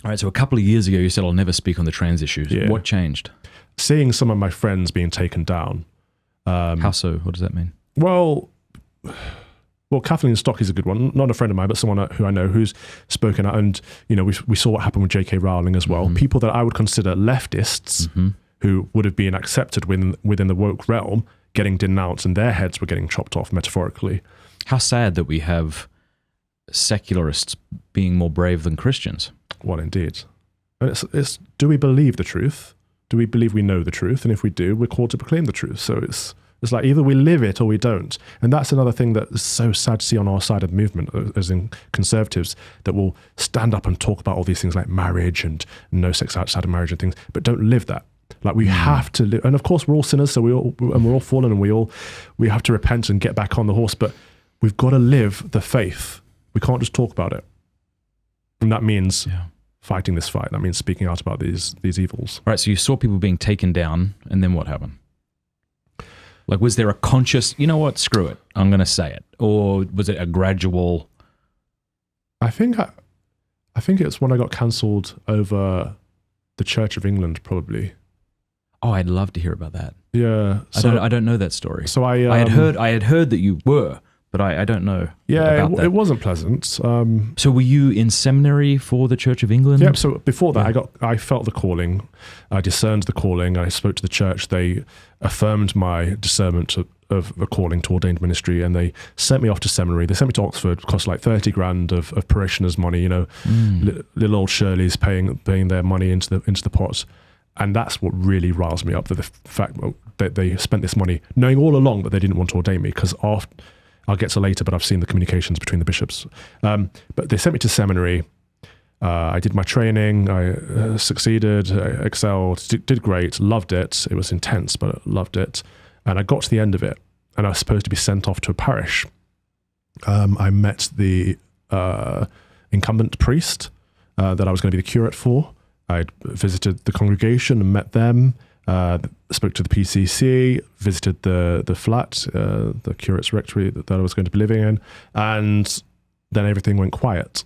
All right, so a couple of years ago, you said, I'll never speak on the trans issues. Yeah. What changed? Seeing some of my friends being taken down. How so? What does that mean? Well, Kathleen Stock is a good one. Not a friend of mine, but someone who I know who's spoken out. And, we saw what happened with J.K. Rowling as well. People that I would consider leftists who would have been accepted within the woke realm getting denounced, and their heads were getting chopped off metaphorically. How sad that we have secularists being more brave than Christians. Well, indeed. It's do we believe the truth? Do we believe we know the truth? And if we do, we're called to proclaim the truth. So it's like either we live it or we don't. And that's another thing that is so sad to see on our side of the movement, as in conservatives, that will stand up and talk about all these things like marriage and no sex outside of marriage and things, but don't live that. Like we have to live. And of course, we're all sinners, so we're all fallen, and we have to repent and get back on the horse. But we've got to live the faith. We can't just talk about it. And that means fighting this fight. That means speaking out about these evils. Right, so you saw people being taken down, and then what happened? Like, was there a conscious, you know what, screw it, I'm going to say it? Or was it a gradual? I think it's when I got cancelled over the Church of England, probably. Oh, I'd love to hear about that. Yeah. So, I don't know that story. So I had heard that you were, but I don't know. Yeah, about that. It wasn't pleasant. So were you in seminary for the Church of England? Yeah. So before that, I felt the calling. I discerned the calling. I spoke to the church. They affirmed my discernment of the calling to ordained ministry, and they sent me off to seminary. They sent me to Oxford. It cost like 30 grand of parishioners' money. Little old Shirley's paying their money into the pot. And that's what really riles me up, that the fact that they spent this money knowing all along that they didn't want to ordain me, because I'll get to later, but I've seen the communications between the bishops. But they sent me to seminary. I did my training. I succeeded, excelled, did great, loved it. It was intense, but I loved it. And I got to the end of it, and I was supposed to be sent off to a parish. I met the incumbent priest that I was going to be the curate for. I visited the congregation and met them, spoke to the PCC, visited the flat, the curate's rectory that I was going to be living in, and then everything went quiet.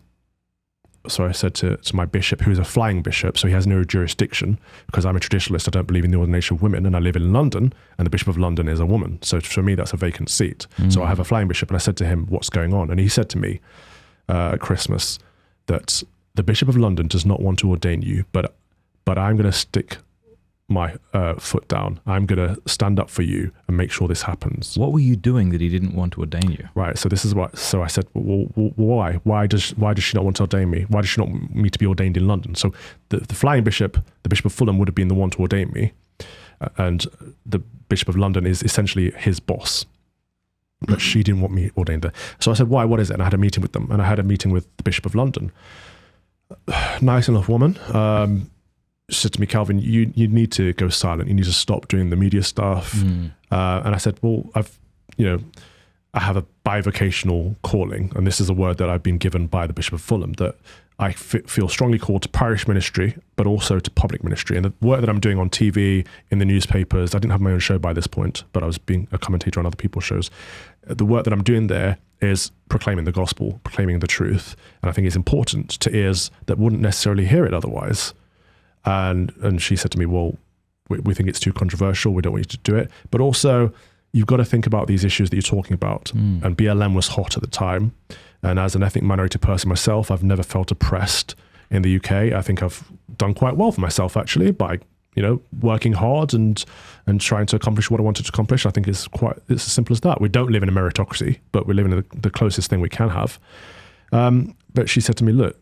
So I said to my bishop, who's a flying bishop, so he has no jurisdiction, because I'm a traditionalist, I don't believe in the ordination of women, and I live in London, and the Bishop of London is a woman. So for me, that's a vacant seat. So I have a flying bishop, and I said to him, what's going on? And he said to me at Christmas that the Bishop of London does not want to ordain you, but I'm going to stick my foot down. I'm going to stand up for you and make sure this happens. What were you doing that he didn't want to ordain you? Right. So this is what. So I said, well, why? Why does she not want to ordain me? Why does she not want me to be ordained in London? So the flying bishop, the Bishop of Fulham, would have been the one to ordain me, and the Bishop of London is essentially his boss. But she didn't want me ordained there. So I said, why? What is it? And I had a meeting with them, and I had a meeting with the Bishop of London. Nice enough woman. She said to me, Calvin, you need to go silent. You need to stop doing the media stuff. And I said, well, I have a bivocational calling, and this is a word that I've been given by the Bishop of Fulham, that I feel strongly called to parish ministry, but also to public ministry. And the work that I'm doing on TV, in the newspapers, I didn't have my own show by this point, but I was being a commentator on other people's shows. The work that I'm doing there is proclaiming the gospel, proclaiming the truth. And I think it's important to ears that wouldn't necessarily hear it otherwise. And she said to me, well, we think it's too controversial. We don't want you to do it. But also, you've got to think about these issues that you're talking about. And BLM was hot at the time. And as an ethnic minority person myself, I've never felt oppressed in the UK. I think I've done quite well for myself, actually, by working hard and trying to accomplish what I wanted to accomplish. I think it's as simple as that. We don't live in a meritocracy, but we live in the closest thing we can have. But she said to me, look,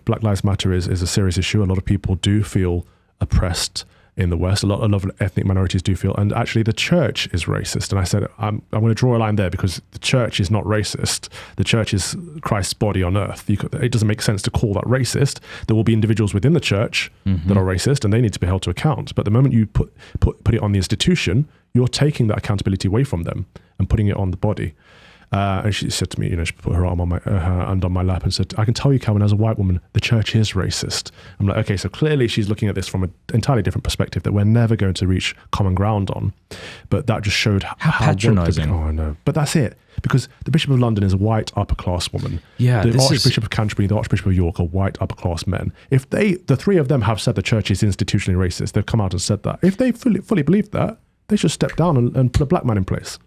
Black Lives Matter is a serious issue. A lot of people do feel oppressed in the West. A lot of ethnic minorities do feel, and actually the church is racist. And I said, I'm going to draw a line there, because the church is not racist. The church is Christ's body on earth. It doesn't make sense to call that racist. There will be individuals within the church that are racist, and they need to be held to account. But the moment you put it on the institution, you're taking that accountability away from them and putting it on the body. And she said to me, she put her arm on her hand on my lap and said, I can tell you, Calvin, as a white woman, the church is racist. I'm like, okay, so clearly she's looking at this from an entirely different perspective that we're never going to reach common ground on. But that just showed how patronizing. Oh, I know. But that's it. Because the Bishop of London is a white upper class woman. Yeah, the Archbishop of Canterbury, the Archbishop of York are white upper class men. If the three of them have said the church is institutionally racist, they've come out and said that. If they fully believe that, they should step down and put a black man in place.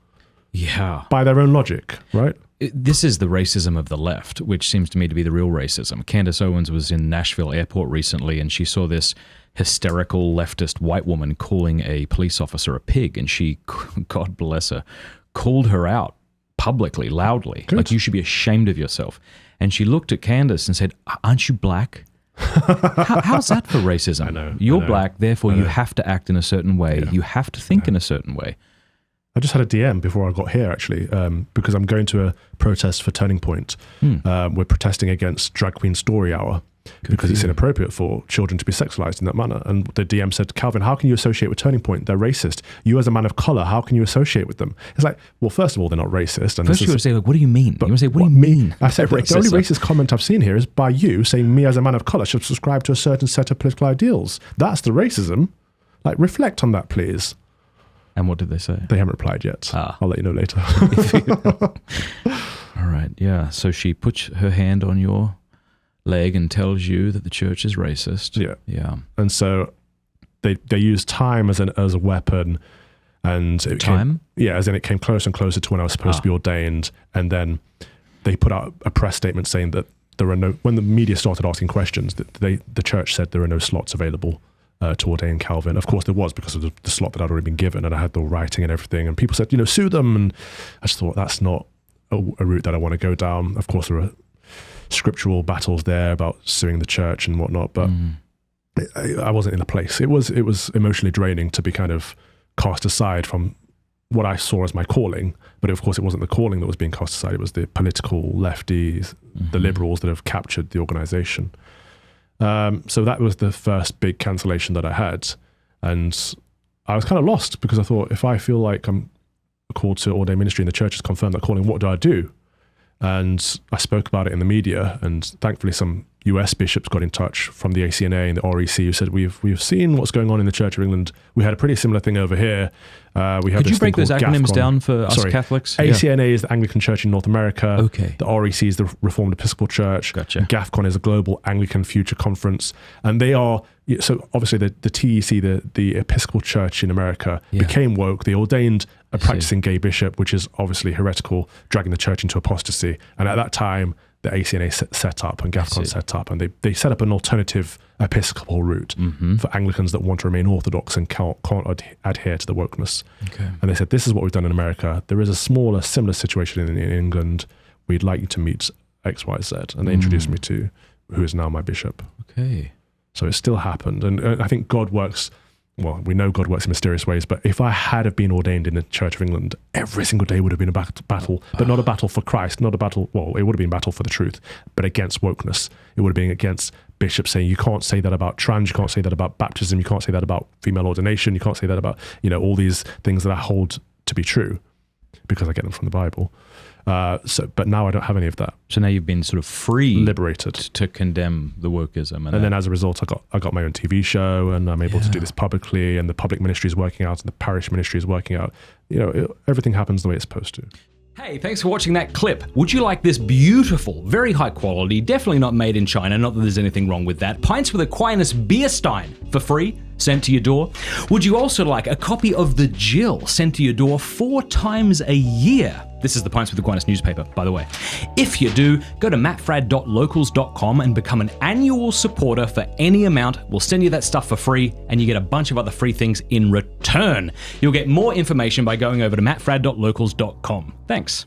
Yeah. By their own logic, right? This is the racism of the left, which seems to me to be the real racism. Candace Owens was in Nashville airport recently, and she saw this hysterical leftist white woman calling a police officer a pig, and she, God bless her, called her out publicly, loudly. Good. Like, you should be ashamed of yourself. And she looked at Candace and said, aren't you black? How's that for racism? I know. You're black, therefore you have to act in a certain way. Yeah. You have to think in a certain way. I just had a DM before I got here, actually, because I'm going to a protest for Turning Point. We're protesting against Drag Queen Story Hour because it's inappropriate for children to be sexualized in that manner. And the DM said, Calvin, how can you associate with Turning Point? They're racist. You as a man of color, how can you associate with them? It's like, well, first of all, they're not racist. And first you would say, like, what do you mean? You would say, what do you mean? I said, the only racist comment I've seen here is by you saying me as a man of color should subscribe to a certain set of political ideals. That's the racism. Like, reflect on that, please. And what did they say? They haven't replied yet. I'll let you know later. All right, yeah. So she puts her hand on your leg and tells you that the church is racist. Yeah. And so they use time as a weapon, and as in it came closer and closer to when I was supposed to be ordained, and then they put out a press statement saying that there are no. When the media started asking questions, that the church said there are no slots available to ordain Calvin. Of course there was, because of the slot that I'd already been given, and I had the writing and everything, and people said, sue them, and I just thought that's not a route that I want to go down. Of course there are scriptural battles there about suing the church and whatnot, but I wasn't in a place. It was emotionally draining to be kind of cast aside from what I saw as my calling, but of course it wasn't the calling that was being cast aside, it was the political lefties, the liberals that have captured the organization. So that was the first big cancellation that I had. And I was kind of lost, because I thought, if I feel like I'm called to ordain ministry and the church has confirmed that calling, what do I do? And I spoke about it in the media, and thankfully some US bishops got in touch from the ACNA and the REC who said, we've seen what's going on in the Church of England. We had a pretty similar thing over here. Could you break those acronyms down for us Catholics? ACNA is the Anglican Church in North America. Okay. The REC is the Reformed Episcopal Church. Gotcha. GAFCON is a Global Anglican Future Conference. And they are, so obviously the TEC, the Episcopal Church in America, became woke. They ordained a practicing gay bishop, which is obviously heretical, dragging the church into apostasy. And at that time, the ACNA set up and GAFCON set up, and they set up an alternative Episcopal route for Anglicans that want to remain orthodox and can't adhere to the wokeness. Okay. And they said, this is what we've done in America. There is a similar situation in England. We'd like you to meet X, Y, Z. And they introduced me to who is now my bishop. Okay. So it still happened. And I think God works, well, we know God works in mysterious ways, but if I had have been ordained in the Church of England, every single day would have been a battle, but not a battle for Christ, not a battle, well, it would have been a battle for the truth, but against wokeness. It would have been against bishops saying, you can't say that about trans, you can't say that about baptism, you can't say that about female ordination, you can't say that about, all these things that I hold to be true, because I get them from the Bible. But now I don't have any of that. So now you've been sort of free, liberated to condemn the wokeism, and then as a result, I got my own TV show, and I'm able to do this publicly, and the public ministry is working out, and the parish ministry is working out. Everything happens the way it's supposed to. Hey, thanks for watching that clip. Would you like this beautiful, very high quality, definitely not made in China, not that there's anything wrong with that, Pints with Aquinas beer stein for free, sent to your door? Would you also like a copy of The Jill sent to your door 4 times a year? This is the Pints with Aquinas newspaper, by the way. If you do, go to mattfradd.locals.com and become an annual supporter for any amount. We'll send you that stuff for free, and you get a bunch of other free things in return. You'll get more information by going over to mattfradd.locals.com. Thanks.